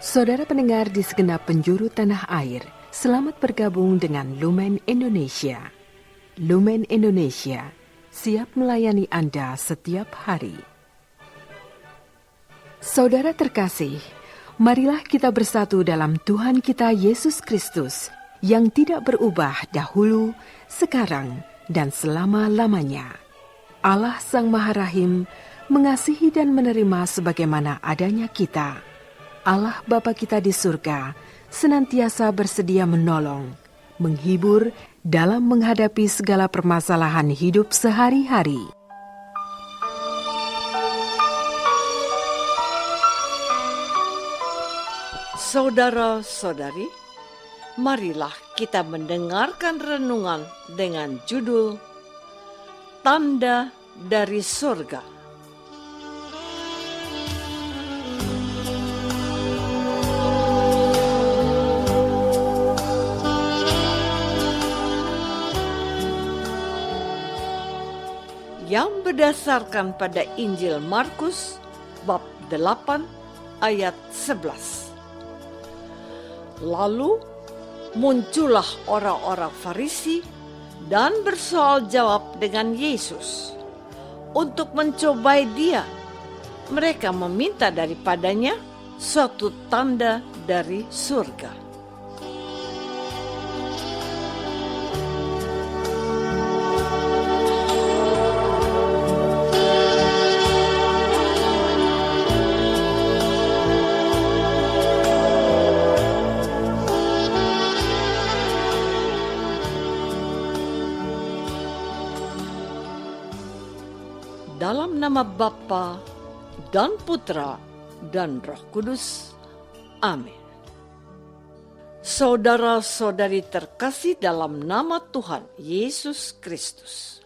Saudara pendengar di segenap penjuru tanah air, selamat bergabung dengan Lumen Indonesia. Lumen Indonesia siap melayani Anda setiap hari. Saudara terkasih, marilah kita bersatu dalam Tuhan kita Yesus Kristus yang tidak berubah dahulu, sekarang, dan selama-lamanya. Allah Sang Maha Rahim mengasihi dan menerima sebagaimana adanya kita. Allah Bapa kita di surga senantiasa bersedia menolong, menghibur dalam menghadapi segala permasalahan hidup sehari-hari. Saudara-saudari, marilah kita mendengarkan renungan dengan judul Tanda dari Surga. Yang berdasarkan pada Injil Markus bab 8 ayat 11. Lalu muncullah orang-orang Farisi dan bersoal jawab dengan Yesus. Untuk mencobai Dia, mereka meminta daripadanya suatu tanda dari surga. Dalam nama Bapa dan Putra dan Roh Kudus. Amin. Saudara-saudari terkasih dalam nama Tuhan Yesus Kristus.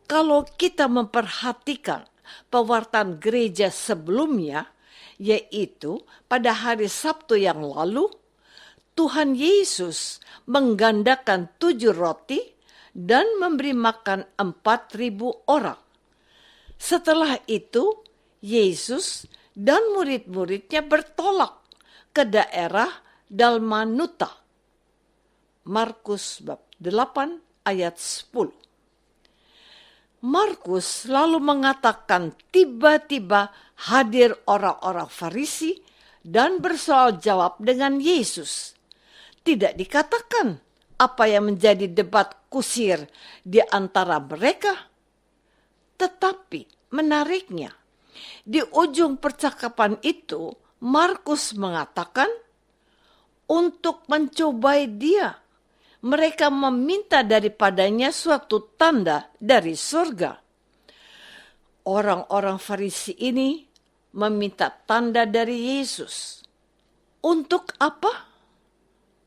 Kalau kita memperhatikan pewartaan gereja sebelumnya, yaitu pada hari Sabtu yang lalu, Tuhan Yesus menggandakan 7 roti dan memberi makan 4.000 orang. Setelah itu, Yesus dan murid-muridnya bertolak ke daerah Dalmanuta. Markus bab 8 ayat 10. Markus lalu mengatakan tiba-tiba hadir orang-orang Farisi dan bersoal jawab dengan Yesus. Tidak dikatakan apa yang menjadi debat kusir di antara mereka. Tetapi menariknya, di ujung percakapan itu, Markus mengatakan, untuk mencobai Dia, mereka meminta daripadanya suatu tanda dari surga. Orang-orang Farisi ini meminta tanda dari Yesus. Untuk apa?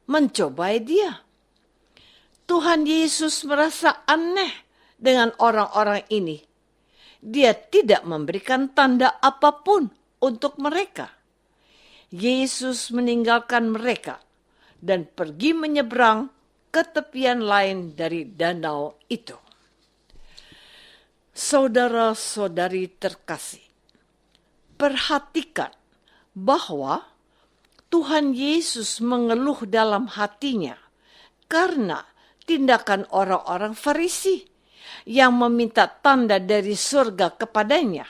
Mencobai Dia. Tuhan Yesus merasa aneh dengan orang-orang ini. Dia tidak memberikan tanda apapun untuk mereka. Yesus meninggalkan mereka dan pergi menyeberang ke tepian lain dari danau itu. Saudara-saudari terkasih, perhatikan bahwa Tuhan Yesus mengeluh dalam hatinya karena tindakan orang-orang Farisi yang meminta tanda dari surga kepadanya.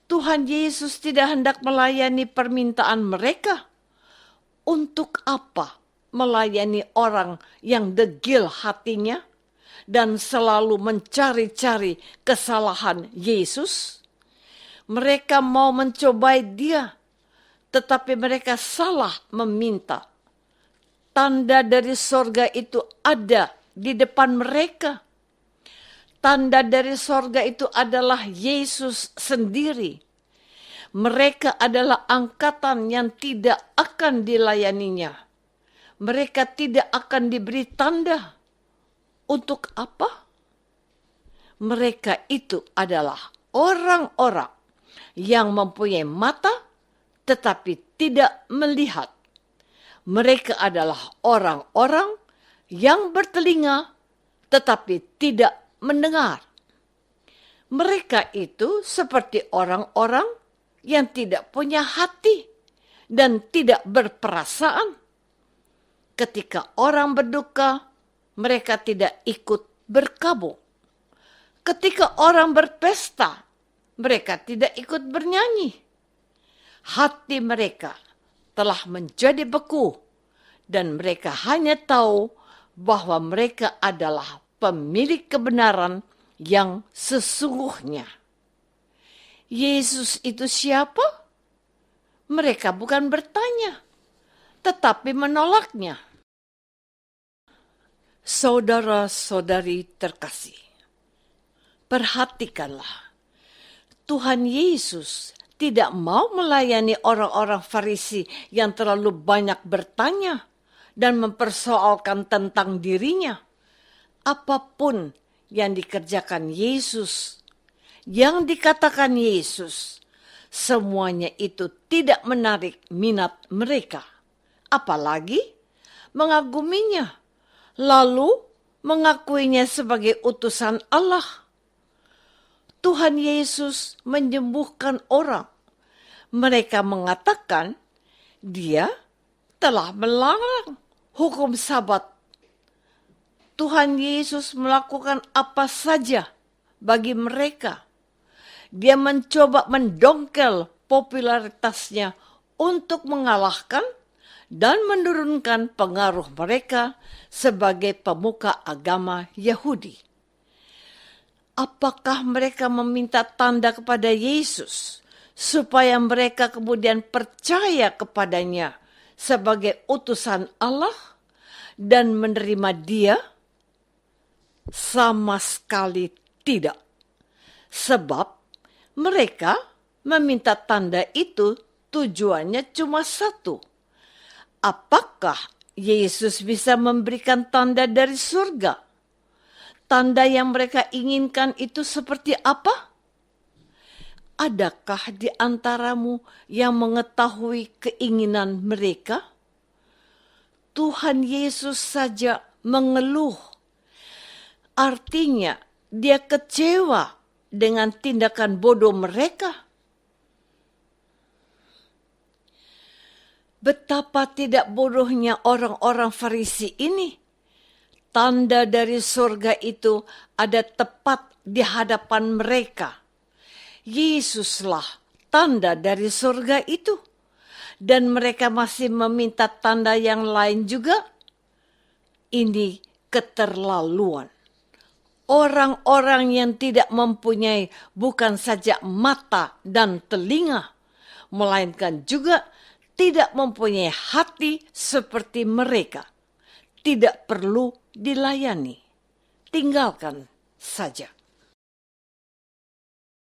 Tuhan Yesus tidak hendak melayani permintaan mereka. Untuk apa melayani orang yang degil hatinya dan selalu mencari-cari kesalahan Yesus? Mereka mau mencobai Dia, tetapi mereka salah meminta. Tanda dari surga itu ada di depan mereka. Tanda dari sorga itu adalah Yesus sendiri. Mereka adalah angkatan yang tidak akan dilayaninya. Mereka tidak akan diberi tanda. Untuk apa? Mereka itu adalah orang-orang yang mempunyai mata tetapi tidak melihat. Mereka adalah orang-orang yang bertelinga tetapi tidak mendengar. Mereka itu seperti orang-orang yang tidak punya hati dan tidak berperasaan. Ketika orang berduka, mereka tidak ikut berkabung. Ketika orang berpesta, mereka tidak ikut bernyanyi. Hati mereka telah menjadi beku dan mereka hanya tahu bahwa mereka adalah pemilik kebenaran yang sesungguhnya. Yesus itu siapa? Mereka bukan bertanya, tetapi menolaknya. Saudara-saudari terkasih, perhatikanlah. Tuhan Yesus tidak mau melayani orang-orang Farisi yang terlalu banyak bertanya dan mempersoalkan tentang dirinya. Apapun yang dikerjakan Yesus, yang dikatakan Yesus, semuanya itu tidak menarik minat mereka. Apalagi mengaguminya, lalu mengakuinya sebagai utusan Allah. Tuhan Yesus menyembuhkan orang. Mereka mengatakan dia telah melarang hukum Sabat. Tuhan Yesus melakukan apa saja bagi mereka. Dia mencoba mendongkel popularitasnya untuk mengalahkan dan menurunkan pengaruh mereka sebagai pemuka agama Yahudi. Apakah mereka meminta tanda kepada Yesus supaya mereka kemudian percaya kepadanya sebagai utusan Allah dan menerima dia? Sama sekali tidak. Sebab mereka meminta tanda itu tujuannya cuma satu. Apakah Yesus bisa memberikan tanda dari surga? Tanda yang mereka inginkan itu seperti apa? Adakah di antaramu yang mengetahui keinginan mereka? Tuhan Yesus saja mengeluh. Artinya, dia kecewa dengan tindakan bodoh mereka. Betapa tidak bodohnya orang-orang Farisi ini. Tanda dari surga itu ada tepat di hadapan mereka. Yesuslah tanda dari surga itu. Dan mereka masih meminta tanda yang lain juga. Ini keterlaluan. Orang-orang yang tidak mempunyai bukan saja mata dan telinga, melainkan juga tidak mempunyai hati seperti mereka. Tidak perlu dilayani. Tinggalkan saja.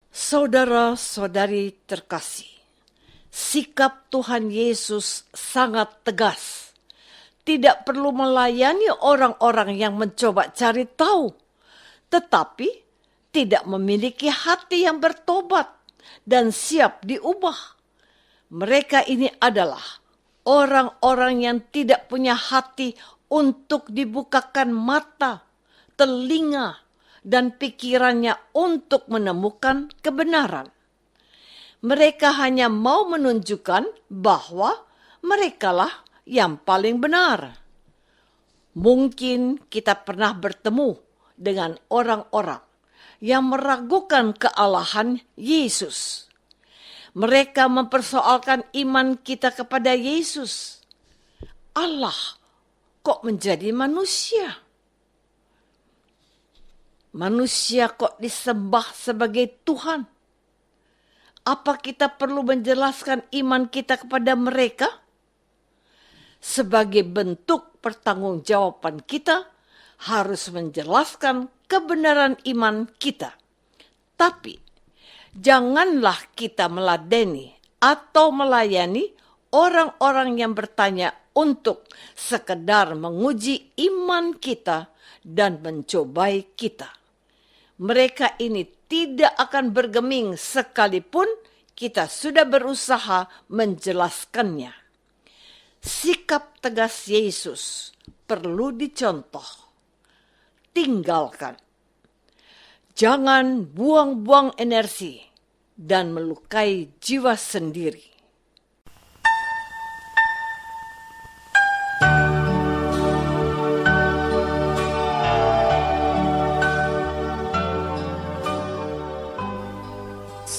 Saudara-saudari terkasih, sikap Tuhan Yesus sangat tegas. Tidak perlu melayani orang-orang yang mencoba cari tahu, tetapi tidak memiliki hati yang bertobat dan siap diubah. Mereka ini adalah orang-orang yang tidak punya hati untuk dibukakan mata, telinga, dan pikirannya untuk menemukan kebenaran. Mereka hanya mau menunjukkan bahwa merekalah yang paling benar. Mungkin kita pernah bertemu dengan orang-orang yang meragukan kealahan Yesus. Mereka mempersoalkan iman kita kepada Yesus. Allah kok menjadi manusia? Manusia kok disembah sebagai Tuhan? Apa kita perlu menjelaskan iman kita kepada mereka? Sebagai bentuk pertanggungjawaban kita, harus menjelaskan kebenaran iman kita. Tapi, janganlah kita meladeni atau melayani orang-orang yang bertanya untuk sekedar menguji iman kita dan mencobai kita. Mereka ini tidak akan bergeming sekalipun kita sudah berusaha menjelaskannya. Sikap tegas Yesus perlu dicontoh. Tinggalkan. Jangan buang-buang energi dan melukai jiwa sendiri.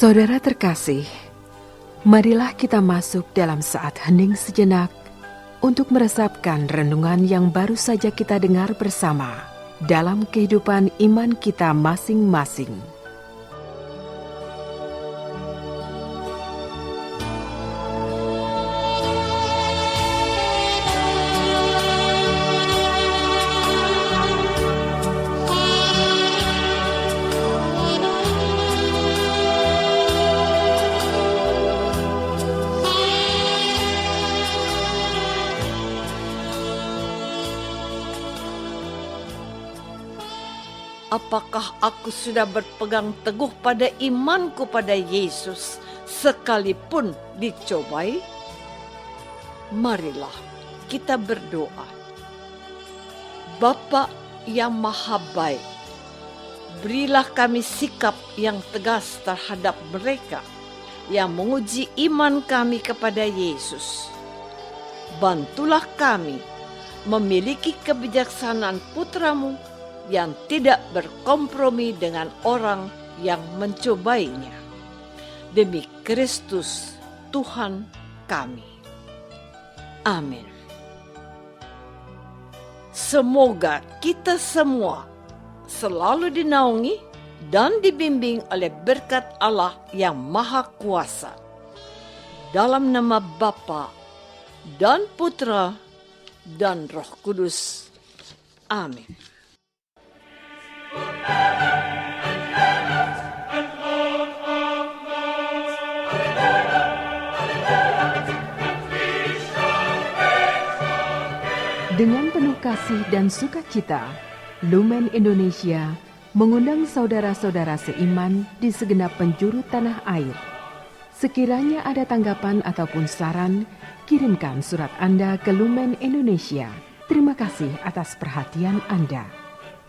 Saudara terkasih, marilah kita masuk dalam saat hening sejenak untuk meresapkan renungan yang baru saja kita dengar bersama dalam kehidupan iman kita masing-masing. Apakah aku sudah berpegang teguh pada imanku pada Yesus sekalipun dicobai? Marilah kita berdoa. Bapa yang Maha Baik, berilah kami sikap yang tegas terhadap mereka yang menguji iman kami kepada Yesus. Bantulah kami memiliki kebijaksanaan Putra-Mu yang tidak berkompromi dengan orang yang mencobainya. Demi Kristus Tuhan kami. Amin. Semoga kita semua selalu dinaungi dan dibimbing oleh berkat Allah yang Maha Kuasa. Dalam nama Bapa dan Putra dan Roh Kudus. Amin. Dengan penuh kasih dan sukacita, Lumen Indonesia mengundang saudara-saudara seiman di segenap penjuru tanah air. Sekiranya ada tanggapan ataupun saran, kirimkan surat Anda ke Lumen Indonesia. Terima kasih atas perhatian Anda.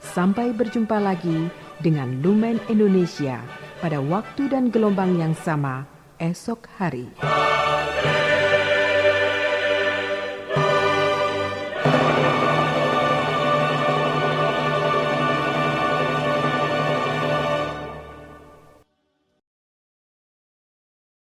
Sampai berjumpa lagi dengan Lumen Indonesia pada waktu dan gelombang yang sama esok hari.